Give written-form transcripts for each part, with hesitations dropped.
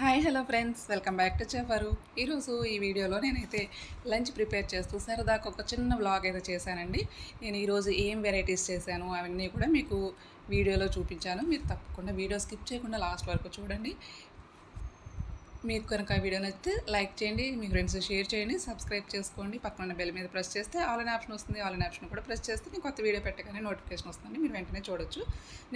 Hi hello friends, welcome back to చెఫరు. ఈరోజు ఈ వీడియోలో నేనైతే లంచ్ ప్రిపేర్ చేస్తూ సరదాగా ఒక చిన్న వ్లాగ్ అయితే చేశానండి. నేను ఈరోజు ఏం వెరైటీస్ చేశాను అవన్నీ కూడా మీకు వీడియోలో చూపించాను. మీరు తప్పకుండా వీడియో స్కిప్ చేయకుండా లాస్ట్ వరకు చూడండి. మీకు కనుక వీడియో నచ్చితే లైక్ చేయండి, మీ ఫ్రెండ్స్ షేర్ చేయండి, సబ్స్క్రైబ్ చేసుకోండి. పక్కన ఉన్న బెల్ మీద ప్రెస్ చేస్తే ఆల్ అనే ఆప్షన్ వస్తుంది. ఆల్ అనే ఆప్షన్ కూడా ప్రెస్ చేస్తే నేను కొత్త వీడియో పెట్టగానే నోటిఫికేషన్ వస్తుంది, మీరు వెంటనే చూడొచ్చు.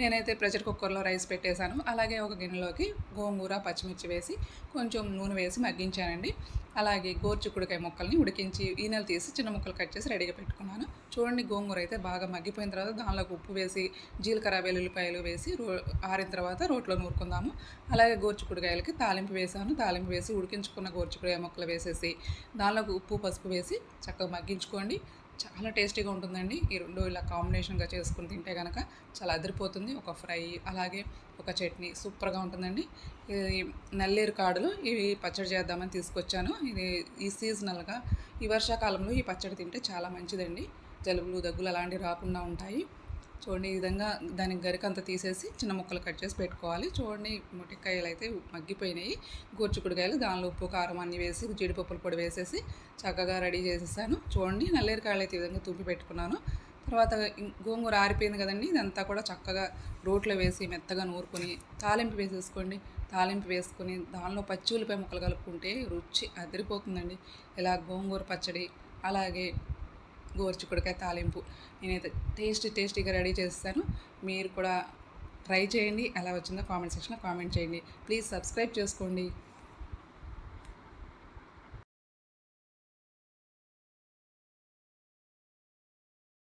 నేనైతే ప్రెషర్ కుక్కర్లో రైస్ పెట్టేశాను. అలాగే ఒక గిన్నెలోకి గోంగూర, పచ్చిమిర్చి వేసి కొంచెం నూనె వేసి మగ్గించానండి. అలాగే గోరుచిక్కుడుకాయ ముక్కల్ని ఉడికించి ఈనెలు తీసి చిన్న ముక్కలు కట్ చేసి రెడీగా పెట్టుకున్నాను. చూడండి, గోంగూర అయితే బాగా మగ్గిపోయిన తర్వాత దానిలోకి ఉప్పు వేసి జీలకర్ర వెల్లుల్లిపాయలు వేసి ఆరిన తర్వాత రోట్లో నూరుకుందాము. అలాగే గోరుచిక్కుడుకాయలకి తాలింపు వేసాను. తాలింపు వేసి ఉడికించుకున్న గోరుచిక్కుడుకాయ ముక్కలు వేసేసి దానిలోకి ఉప్పు పసుపు వేసి చక్కగా మగ్గించుకోండి. చాలా టేస్టీగా ఉంటుందండి. ఈ రెండు ఇలా కాంబినేషన్గా చేసుకుని తింటే కనుక చాలా అదిరిపోతుంది. ఒక ఫ్రై అలాగే ఒక చట్నీ సూపర్గా ఉంటుందండి. ఇది నల్లేరు కాడలు ఇవి పచ్చడి చేద్దామని తీసుకొచ్చాను. ఇది ఈ సీజనల్గా ఈ వర్షాకాలంలో ఈ పచ్చడి తింటే చాలా మంచిదండి. జలుబులు దగ్గులు అలాంటివి రాకుండా ఉంటాయి. చూడండి, ఈ విధంగా దానికి గరికంతా తీసేసి చిన్న ముక్కలు కట్ చేసి పెట్టుకోవాలి. చూడండి, మొటికాయలు అయితే మగ్గిపోయినాయి. గోరుచిక్కుడుకాయలు దానిలో ఉప్పు కారం అన్నీ వేసి జీడిపప్పుల పొడి వేసేసి చక్కగా రెడీ చేసేసాను. చూడండి, నల్లేరుకాయలు అయితే ఈ విధంగా తుంపి పెట్టుకున్నాను. తర్వాత గోంగూర ఆరిపోయింది కదండి, ఇదంతా కూడా చక్కగా రోట్లో వేసి మెత్తగా నూరుకొని తాలింపు వేసేసుకోండి. తాలింపు వేసుకొని దానిలో పచ్చి ఉల్లిపాయ ముక్కలు కలుపుకుంటే రుచి అదిరిపోతుందండి. ఇలా గోంగూర పచ్చడి అలాగే గోరుచిక్కుడుకాయ తాలింపు నేనైతే టేస్టీగా రెడీ చేస్తాను. మీరు కూడా ట్రై చేయండి. ఎలా వచ్చిందో కామెంట్ సెక్షన్లో కామెంట్ చేయండి. ప్లీజ్ సబ్స్క్రైబ్ చేసుకోండి.